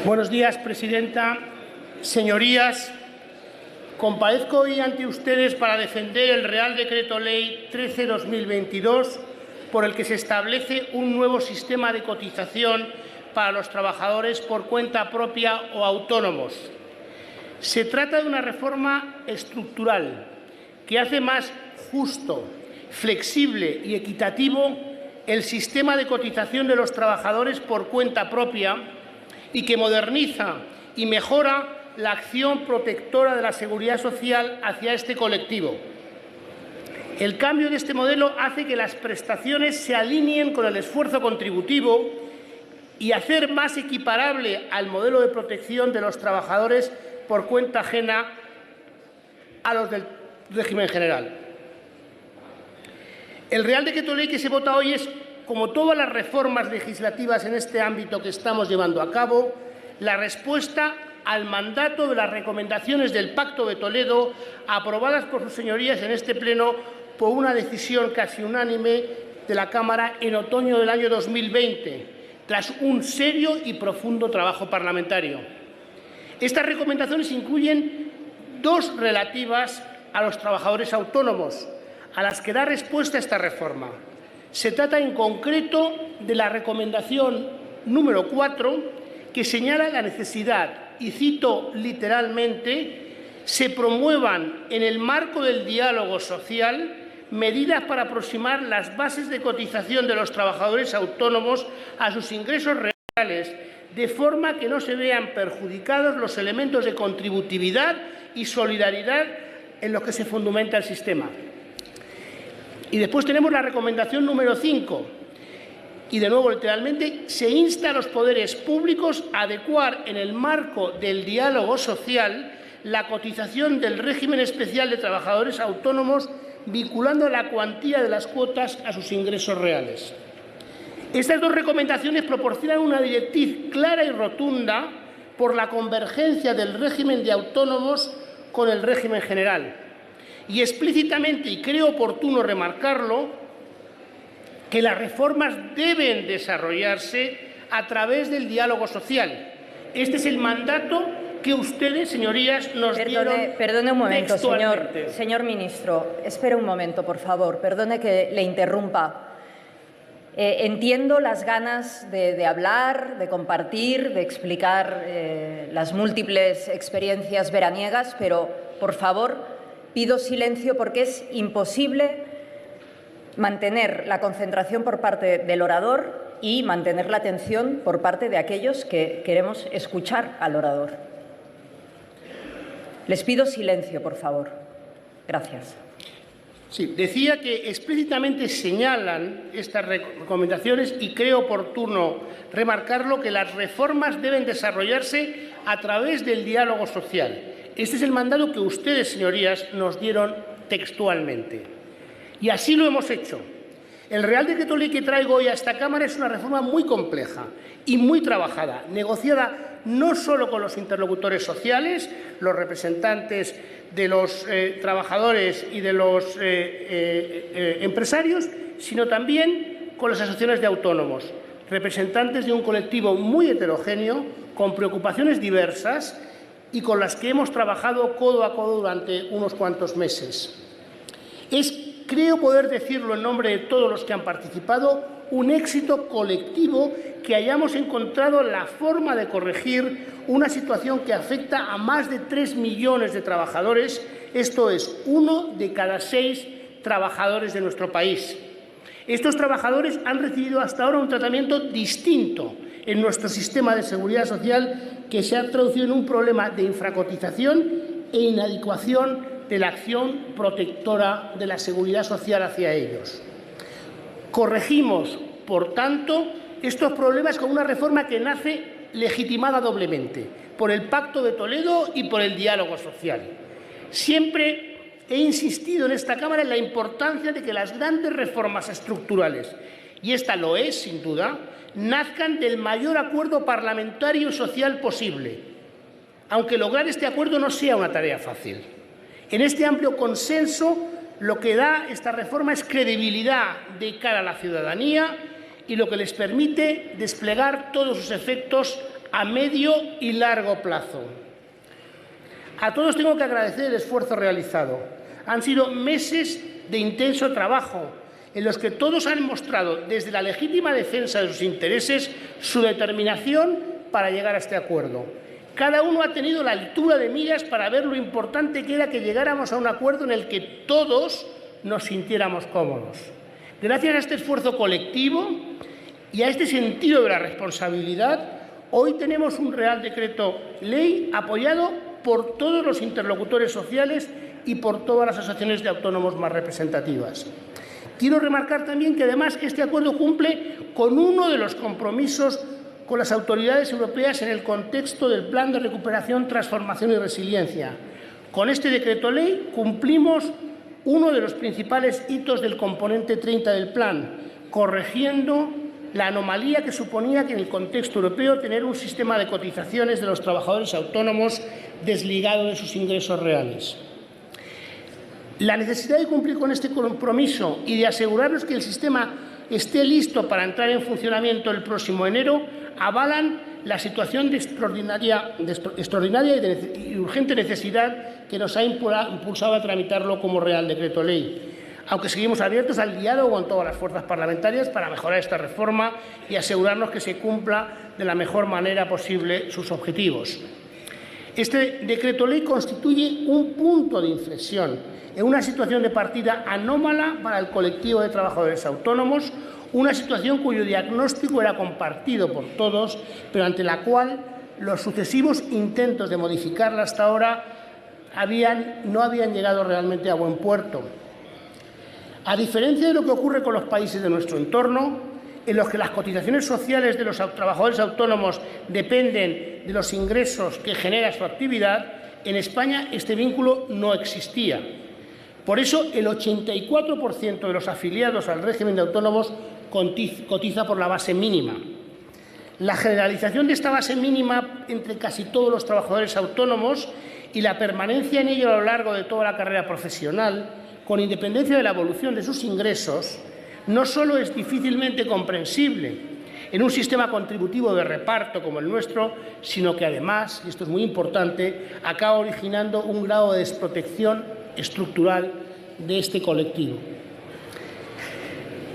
Buenos días, presidenta. Señorías, comparezco hoy ante ustedes para defender el Real Decreto Ley 13/2022, por el que se establece un nuevo sistema de cotización para los trabajadores por cuenta propia o autónomos. Se trata de una reforma estructural que hace más justo, flexible y equitativo el sistema de cotización de los trabajadores por cuenta propia y que moderniza y mejora la acción protectora de la seguridad social hacia este colectivo. El cambio de este modelo hace que las prestaciones se alineen con el esfuerzo contributivo y hacer más equiparable al modelo de protección de los trabajadores por cuenta ajena a los del régimen general. El Real Decreto Ley que se vota hoy es, como todas las reformas legislativas en este ámbito que estamos llevando a cabo, la respuesta al mandato de las recomendaciones del Pacto de Toledo, aprobadas por sus señorías en este Pleno por una decisión casi unánime de la Cámara en otoño del año 2020, tras un serio y profundo trabajo parlamentario. Estas recomendaciones incluyen dos relativas a los trabajadores autónomos, a las que da respuesta esta reforma. Se trata en concreto de la recomendación número 4, que señala la necesidad, y cito literalmente, se promuevan en el marco del diálogo social medidas para aproximar las bases de cotización de los trabajadores autónomos a sus ingresos reales, de forma que no se vean perjudicados los elementos de contributividad y solidaridad en los que se fundamenta el sistema. Y después tenemos la recomendación número 5. Y, de nuevo, literalmente, se insta a los poderes públicos a adecuar en el marco del diálogo social la cotización del régimen especial de trabajadores autónomos, vinculando la cuantía de las cuotas a sus ingresos reales. Estas dos recomendaciones proporcionan una directriz clara y rotunda por la convergencia del régimen de autónomos con el régimen general. Y explícitamente, y creo oportuno remarcarlo, que las reformas deben desarrollarse a través del diálogo social. Este es el mandato que ustedes, señorías, nos dieron. Perdone un momento, señor ministro. Espere un momento, por favor. Perdone que le interrumpa. Entiendo las ganas de hablar, de compartir, de explicar las múltiples experiencias veraniegas, pero, por favor, pido silencio porque es imposible mantener la concentración por parte del orador y mantener la atención por parte de aquellos que queremos escuchar al orador. Les pido silencio, por favor. Gracias. Sí, decía que explícitamente señalan estas recomendaciones y creo oportuno remarcarlo, que las reformas deben desarrollarse a través del diálogo social. Este es el mandato que ustedes, señorías, nos dieron textualmente. Y así lo hemos hecho. El Real Decreto Ley que traigo hoy a esta Cámara es una reforma muy compleja y muy trabajada, negociada no solo con los interlocutores sociales, los representantes de los trabajadores y de los empresarios, sino también con las asociaciones de autónomos, representantes de un colectivo muy heterogéneo, con preocupaciones diversas y con las que hemos trabajado codo a codo durante unos cuantos meses. Creo poder decirlo en nombre de todos los que han participado, un éxito colectivo que hayamos encontrado la forma de corregir una situación que afecta a más de 3 millones de trabajadores, esto es, 1 de cada 6 trabajadores de nuestro país. Estos trabajadores han recibido hasta ahora un tratamiento distinto en nuestro sistema de seguridad social, que se ha traducido en un problema de infracotización e inadecuación de la acción protectora de la seguridad social hacia ellos. Corregimos, por tanto, estos problemas con una reforma que nace legitimada doblemente por el Pacto de Toledo y por el diálogo social. Siempre he insistido en esta Cámara en la importancia de que las grandes reformas estructurales, y esta lo es sin duda, nazcan del mayor acuerdo parlamentario y social posible, aunque lograr este acuerdo no sea una tarea fácil. En este amplio consenso, lo que da esta reforma es credibilidad de cara a la ciudadanía y lo que les permite desplegar todos sus efectos a medio y largo plazo. A todos tengo que agradecer el esfuerzo realizado. Han sido meses de intenso trabajo en los que todos han mostrado, desde la legítima defensa de sus intereses, su determinación para llegar a este acuerdo. Cada uno ha tenido la altura de miras para ver lo importante que era que llegáramos a un acuerdo en el que todos nos sintiéramos cómodos. Gracias a este esfuerzo colectivo y a este sentido de la responsabilidad, hoy tenemos un Real Decreto Ley apoyado por todos los interlocutores sociales y por todas las asociaciones de autónomos más representativas. Quiero remarcar también que, además, este acuerdo cumple con uno de los compromisos con las autoridades europeas en el contexto del Plan de Recuperación, Transformación y Resiliencia. Con este decreto ley cumplimos uno de los principales hitos del componente 30 del plan, corrigiendo la anomalía que suponía que en el contexto europeo tener un sistema de cotizaciones de los trabajadores autónomos desligado de sus ingresos reales. La necesidad de cumplir con este compromiso y de asegurarnos que el sistema esté listo para entrar en funcionamiento el próximo enero avalan la situación de extraordinaria y urgente necesidad que nos ha impulsado a tramitarlo como Real Decreto Ley, aunque seguimos abiertos al diálogo con todas las fuerzas parlamentarias para mejorar esta reforma y asegurarnos que se cumpla de la mejor manera posible sus objetivos. Este Decreto Ley constituye un punto de inflexión en una situación de partida anómala para el colectivo de trabajadores autónomos, una situación cuyo diagnóstico era compartido por todos, pero ante la cual los sucesivos intentos de modificarla hasta ahora no habían llegado realmente a buen puerto. A diferencia de lo que ocurre con los países de nuestro entorno, en los que las cotizaciones sociales de los trabajadores autónomos dependen de los ingresos que genera su actividad, en España este vínculo no existía. Por eso, el 84% de los afiliados al régimen de autónomos cotiza por la base mínima. La generalización de esta base mínima entre casi todos los trabajadores autónomos y la permanencia en ello a lo largo de toda la carrera profesional, con independencia de la evolución de sus ingresos, no solo es difícilmente comprensible en un sistema contributivo de reparto como el nuestro, sino que además, y esto es muy importante, acaba originando un grado de desprotección estructural de este colectivo.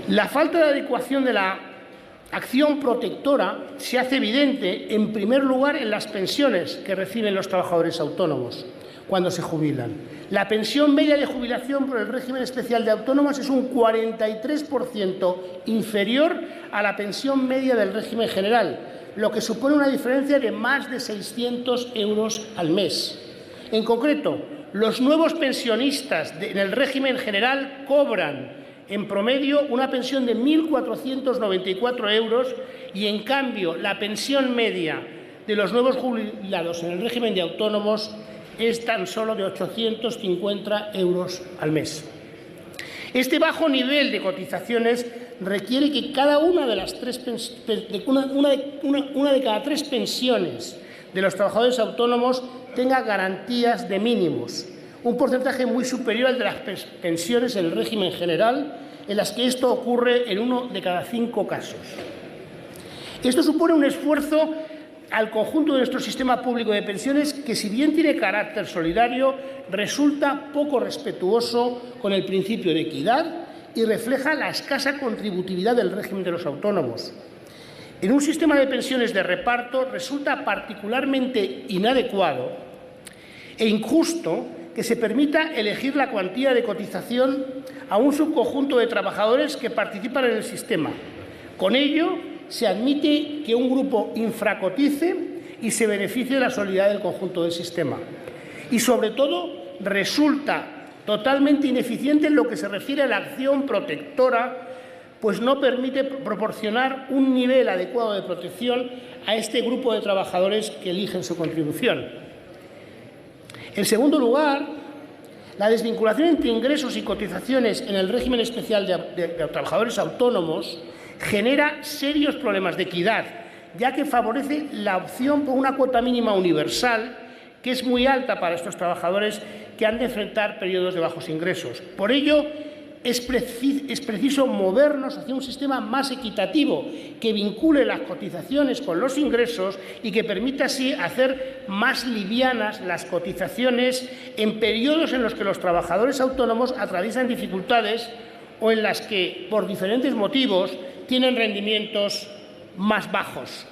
La falta de adecuación de la acción protectora se hace evidente, en primer lugar, en las pensiones que reciben los trabajadores autónomos cuando se jubilan. La pensión media de jubilación por el régimen especial de autónomos es un 43% inferior a la pensión media del régimen general, lo que supone una diferencia de más de 600 euros al mes. En concreto, los nuevos pensionistas en el régimen general cobran en promedio una pensión de 1.494 euros y, en cambio, la pensión media de los nuevos jubilados en el régimen de autónomos es tan solo de 850 euros al mes. Este bajo nivel de cotizaciones requiere que cada una de cada tres pensiones de los trabajadores autónomos tenga garantías de mínimos, un porcentaje muy superior al de las pensiones en el régimen general, en las que esto ocurre en 1 de cada 5 casos. Esto supone un esfuerzo al conjunto de nuestro sistema público de pensiones que, si bien tiene carácter solidario, resulta poco respetuoso con el principio de equidad y refleja la escasa contributividad del régimen de los autónomos. En un sistema de pensiones de reparto resulta particularmente inadecuado e injusto que se permita elegir la cuantía de cotización a un subconjunto de trabajadores que participan en el sistema. Con ello, se admite que un grupo infracotice y se beneficie de la solidaridad del conjunto del sistema. Y, sobre todo, resulta totalmente ineficiente en lo que se refiere a la acción protectora, pues no permite proporcionar un nivel adecuado de protección a este grupo de trabajadores que eligen su contribución. En segundo lugar, la desvinculación entre ingresos y cotizaciones en el régimen especial de trabajadores autónomos genera serios problemas de equidad, ya que favorece la opción por una cuota mínima universal, que es muy alta para estos trabajadores que han de enfrentar periodos de bajos ingresos. Por ello, es preciso movernos hacia un sistema más equitativo, que vincule las cotizaciones con los ingresos y que permita así hacer más livianas las cotizaciones en periodos en los que los trabajadores autónomos atraviesan dificultades o en las que, por diferentes motivos, tienen rendimientos más bajos.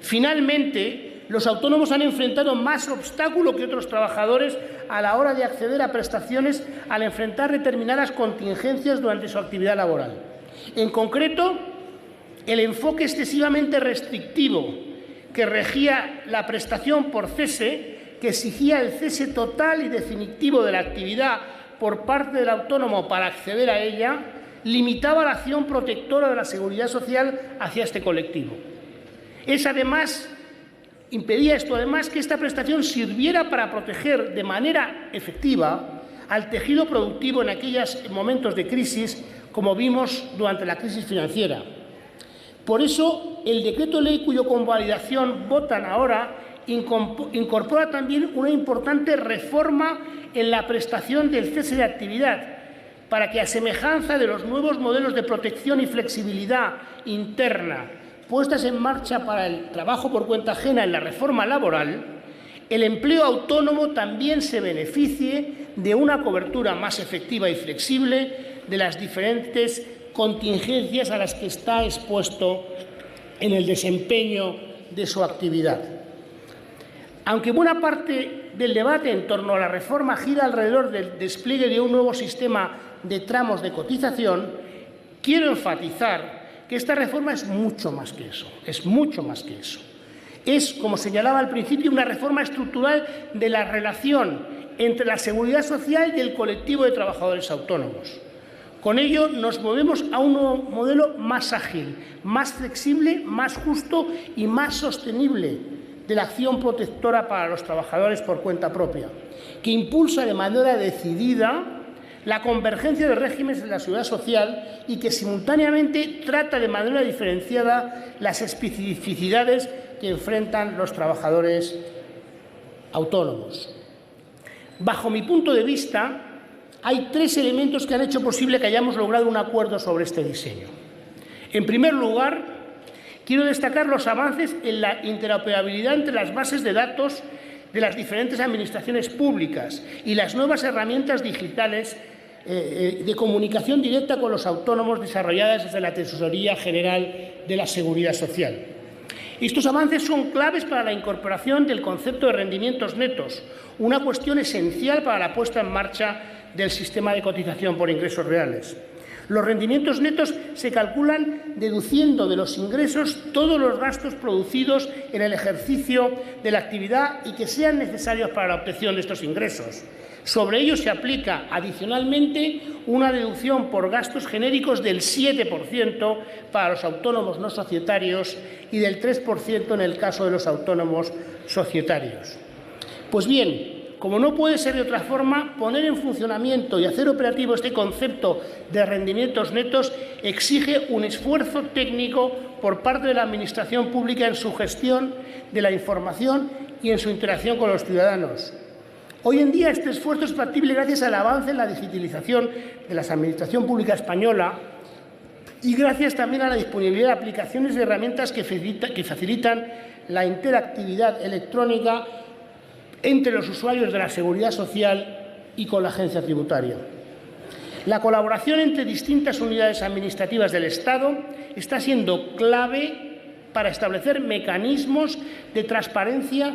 Finalmente, los autónomos han enfrentado más obstáculos que otros trabajadores a la hora de acceder a prestaciones al enfrentar determinadas contingencias durante su actividad laboral. En concreto, el enfoque excesivamente restrictivo que regía la prestación por cese, que exigía el cese total y definitivo de la actividad por parte del autónomo para acceder a ella, limitaba la acción protectora de la Seguridad Social hacia este colectivo. Impedía esto, además, que esta prestación sirviera para proteger de manera efectiva al tejido productivo en aquellos momentos de crisis, como vimos durante la crisis financiera. Por eso, el decreto ley cuya convalidación votan ahora incorpora también una importante reforma en la prestación del cese de actividad, para que, a semejanza de los nuevos modelos de protección y flexibilidad interna puestas en marcha para el trabajo por cuenta ajena en la reforma laboral, el empleo autónomo también se beneficie de una cobertura más efectiva y flexible de las diferentes contingencias a las que está expuesto en el desempeño de su actividad. Aunque buena parte del debate en torno a la reforma gira alrededor del despliegue de un nuevo sistema de tramos de cotización, quiero enfatizar que esta reforma es mucho más que eso, Es, como señalaba al principio, una reforma estructural de la relación entre la Seguridad Social y el colectivo de trabajadores autónomos. Con ello nos movemos a un nuevo modelo más ágil, más flexible, más justo y más sostenible de la acción protectora para los trabajadores por cuenta propia, que impulsa de manera decidida la convergencia de regímenes de la Seguridad Social y que simultáneamente trata de manera diferenciada las especificidades que enfrentan los trabajadores autónomos. Bajo mi punto de vista, hay tres elementos que han hecho posible que hayamos logrado un acuerdo sobre este diseño. En primer lugar, quiero destacar los avances en la interoperabilidad entre las bases de datos de las diferentes administraciones públicas y las nuevas herramientas digitales de comunicación directa con los autónomos desarrolladas desde la Tesorería General de la Seguridad Social. Estos avances son claves para la incorporación del concepto de rendimientos netos, una cuestión esencial para la puesta en marcha del sistema de cotización por ingresos reales. Los rendimientos netos se calculan deduciendo de los ingresos todos los gastos producidos en el ejercicio de la actividad y que sean necesarios para la obtención de estos ingresos. Sobre ello se aplica adicionalmente una deducción por gastos genéricos del 7% para los autónomos no societarios y del 3% en el caso de los autónomos societarios. Pues bien, como no puede ser de otra forma, poner en funcionamiento y hacer operativo este concepto de rendimientos netos exige un esfuerzo técnico por parte de la Administración pública en su gestión de la información y en su interacción con los ciudadanos. Hoy en día este esfuerzo es factible gracias al avance en la digitalización de la Administración pública española y gracias también a la disponibilidad de aplicaciones y herramientas que facilitan la interactividad electrónica entre los usuarios de la Seguridad Social y con la agencia tributaria. La colaboración entre distintas unidades administrativas del Estado está siendo clave para establecer mecanismos de transparencia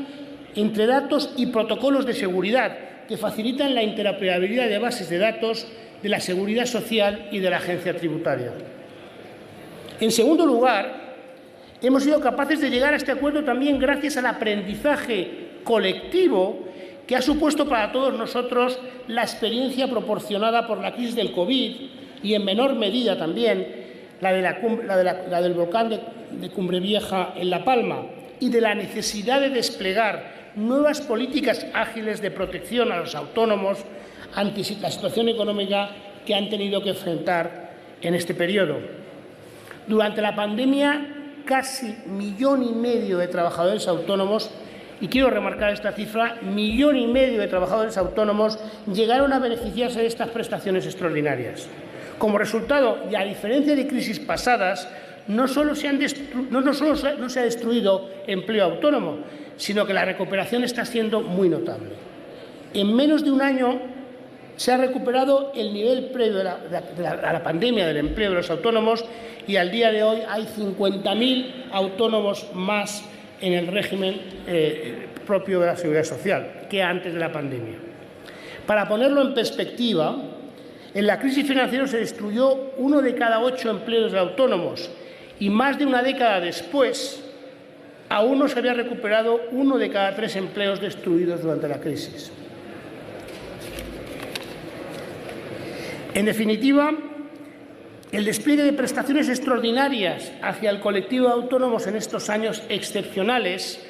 entre datos y protocolos de seguridad que facilitan la interoperabilidad de bases de datos de la Seguridad Social y de la agencia tributaria. En segundo lugar, hemos sido capaces de llegar a este acuerdo también gracias al aprendizaje colectivo que ha supuesto para todos nosotros la experiencia proporcionada por la crisis del COVID y, en menor medida también, la del volcán de Cumbre Vieja en La Palma y de la necesidad de desplegar nuevas políticas ágiles de protección a los autónomos ante la situación económica que han tenido que enfrentar en este periodo. Durante la pandemia, casi 1,5 millones de trabajadores autónomos y quiero remarcar esta cifra, 1,5 millones de trabajadores autónomos llegaron a beneficiarse de estas prestaciones extraordinarias. Como resultado, y a diferencia de crisis pasadas, no solo no se ha destruido empleo autónomo, sino que la recuperación está siendo muy notable. En menos de un año se ha recuperado el nivel previo a la pandemia del empleo de los autónomos y al día de hoy hay 50.000 autónomos más en el régimen propio de la Seguridad Social que antes de la pandemia. Para ponerlo en perspectiva, en la crisis financiera se destruyó 1 de cada 8 empleos de autónomos y más de una década después aún no se había recuperado 1 de cada 3 empleos destruidos durante la crisis. En definitiva, el despliegue de prestaciones extraordinarias hacia el colectivo de autónomos en estos años excepcionales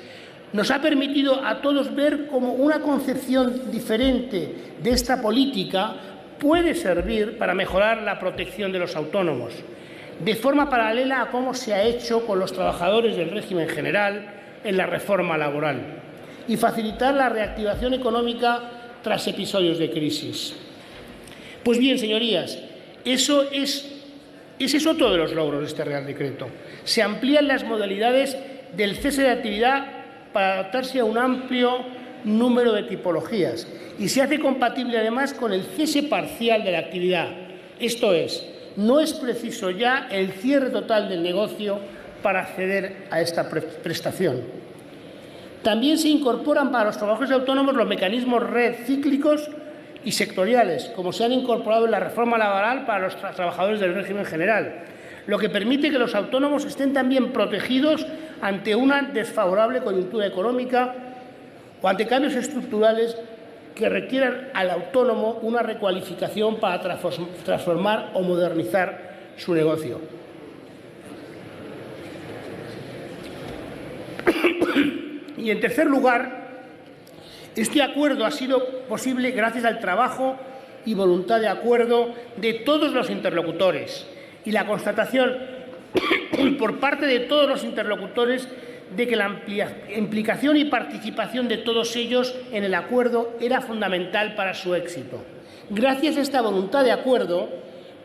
nos ha permitido a todos ver cómo una concepción diferente de esta política puede servir para mejorar la protección de los autónomos, de forma paralela a cómo se ha hecho con los trabajadores del régimen general en la reforma laboral, y facilitar la reactivación económica tras episodios de crisis. Pues bien, señorías, ese es otro de los logros de este Real Decreto. Se amplían las modalidades del cese de actividad para adaptarse a un amplio número de tipologías y se hace compatible además con el cese parcial de la actividad. Esto es, no es preciso ya el cierre total del negocio para acceder a esta prestación. También se incorporan para los trabajadores autónomos los mecanismos red cíclicos y sectoriales, como se han incorporado en la reforma laboral para los trabajadores del régimen general, lo que permite que los autónomos estén también protegidos ante una desfavorable coyuntura económica o ante cambios estructurales que requieran al autónomo una recualificación para transformar o modernizar su negocio. Y, en tercer lugar, este acuerdo ha sido posible gracias al trabajo y voluntad de acuerdo de todos los interlocutores y la constatación por parte de todos los interlocutores de que la implicación y participación de todos ellos en el acuerdo era fundamental para su éxito. Gracias a esta voluntad de acuerdo,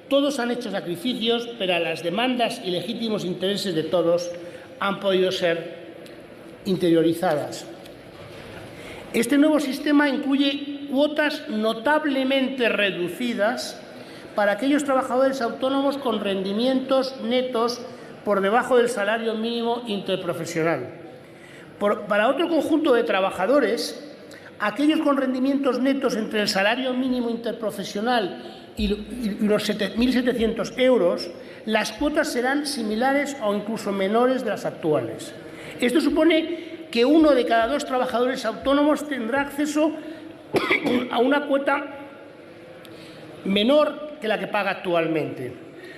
todos han hecho sacrificios, pero las demandas y legítimos intereses de todos han podido ser interiorizadas. Este nuevo sistema incluye cuotas notablemente reducidas para aquellos trabajadores autónomos con rendimientos netos por debajo del salario mínimo interprofesional. Para otro conjunto de trabajadores, aquellos con rendimientos netos entre el salario mínimo interprofesional y los 1.700 euros, las cuotas serán similares o incluso menores de las actuales. Esto supone que 1 de cada 2 trabajadores autónomos tendrá acceso a una cuota menor que la que paga actualmente.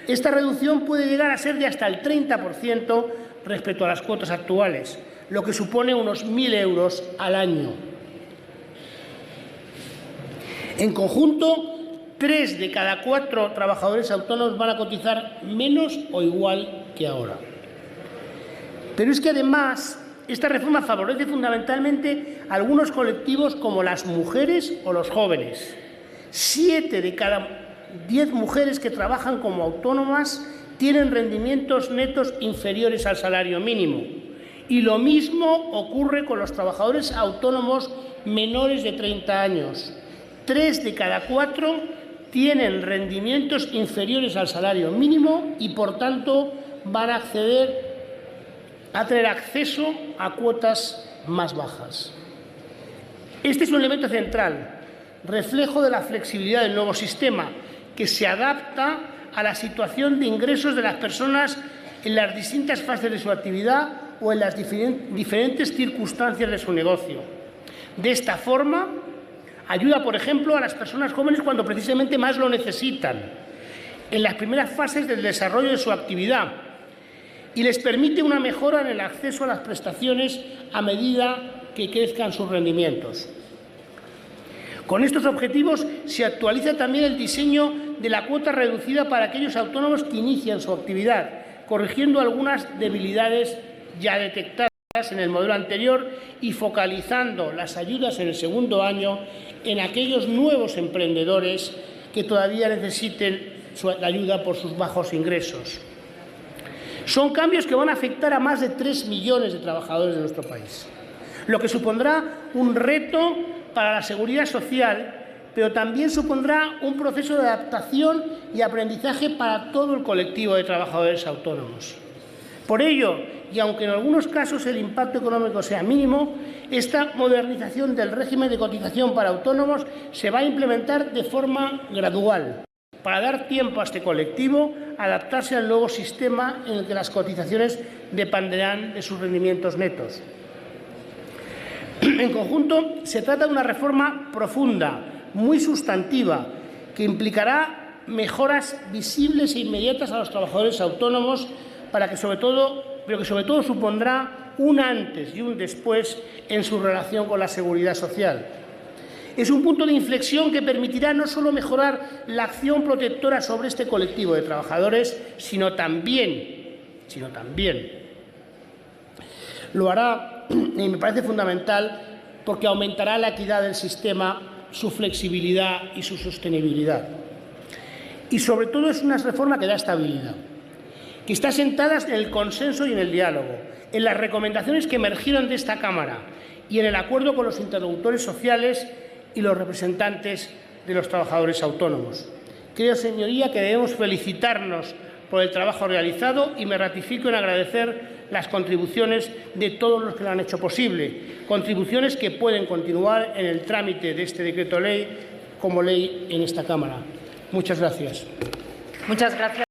Esta reducción puede llegar a ser de hasta el 30% respecto a las cuotas actuales, lo que supone unos 1.000 euros al año. En conjunto, 3 de cada 4 trabajadores autónomos van a cotizar menos o igual que ahora. Pero es que además esta reforma favorece fundamentalmente a algunos colectivos como las mujeres o los jóvenes. 7 de cada 10 mujeres que trabajan como autónomas tienen rendimientos netos inferiores al salario mínimo. Y lo mismo ocurre con los trabajadores autónomos menores de 30 años. 3 de cada 4 tienen rendimientos inferiores al salario mínimo y, por tanto, van a tener acceso a cuotas más bajas. Este es un elemento central, reflejo de la flexibilidad del nuevo sistema, que se adapta a la situación de ingresos de las personas en las distintas fases de su actividad o en las diferentes circunstancias de su negocio. De esta forma, ayuda, por ejemplo, a las personas jóvenes cuando precisamente más lo necesitan, en las primeras fases del desarrollo de su actividad, y les permite una mejora en el acceso a las prestaciones a medida que crezcan sus rendimientos. Con estos objetivos se actualiza también el diseño de la cuota reducida para aquellos autónomos que inician su actividad, corrigiendo algunas debilidades ya detectadas aplicadas en el modelo anterior y focalizando las ayudas en el segundo año en aquellos nuevos emprendedores que todavía necesiten la ayuda por sus bajos ingresos. Son cambios que van a afectar a más de 3 millones de trabajadores de nuestro país, lo que supondrá un reto para la seguridad social, pero también supondrá un proceso de adaptación y aprendizaje para todo el colectivo de trabajadores autónomos. Por ello, y aunque en algunos casos el impacto económico sea mínimo, esta modernización del régimen de cotización para autónomos se va a implementar de forma gradual, para dar tiempo a este colectivo a adaptarse al nuevo sistema en el que las cotizaciones dependerán de sus rendimientos netos. En conjunto, se trata de una reforma profunda, muy sustantiva, que implicará mejoras visibles e inmediatas a los trabajadores autónomos, pero que sobre todo supondrá un antes y un después en su relación con la seguridad social. Es un punto de inflexión que permitirá no solo mejorar la acción protectora sobre este colectivo de trabajadores, sino también lo hará, y me parece fundamental, porque aumentará la equidad del sistema, su flexibilidad y su sostenibilidad. Y sobre todo es una reforma que da estabilidad, que está sentada en el consenso y en el diálogo, en las recomendaciones que emergieron de esta Cámara y en el acuerdo con los interlocutores sociales y los representantes de los trabajadores autónomos. Creo, señoría, que debemos felicitarnos por el trabajo realizado y me ratifico en agradecer las contribuciones de todos los que lo han hecho posible, contribuciones que pueden continuar en el trámite de este decreto ley como ley en esta Cámara. Muchas gracias. Muchas gracias.